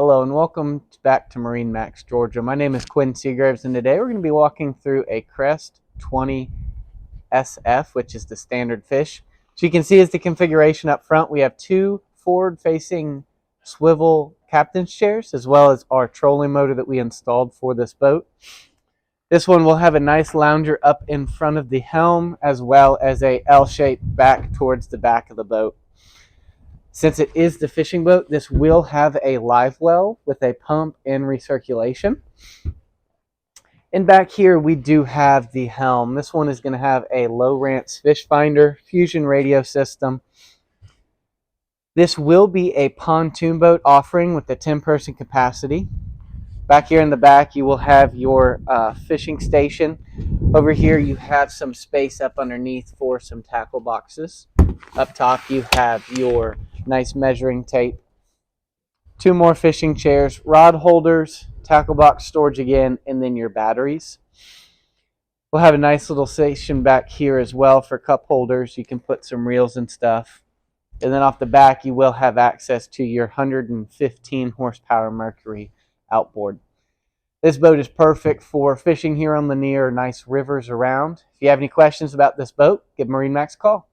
Hello and welcome back to MarineMax Georgia. My name is Quinn Seagraves and today we're going to be walking through a Crest 20 SF, which is the standard fish. So you can see as the configuration up front, we have two forward-facing swivel captain's chairs as well as our trolling motor that we installed for this boat. This one will have a nice lounger up in front of the helm as well as a L-shaped back towards the back of the boat. Since it is the fishing boat, this will have a live well with a pump and recirculation. And back here we do have the helm. This one is going to have a Lowrance fish finder, fusion radio system. This will be a pontoon boat offering with a 10-person capacity. Back here in the back you will have your fishing station. Over here you have some space up underneath for some tackle boxes. Up top you have your nice measuring tape, two more fishing chairs, rod holders, tackle box storage again, and then your batteries. We'll have a nice little station back here as well for cup holders. You can put some reels and stuff. And then off the back you will have access to your 115 horsepower Mercury outboard. This boat is perfect for fishing here on the near nice rivers around. If you have any questions about this boat, give MarineMax a call.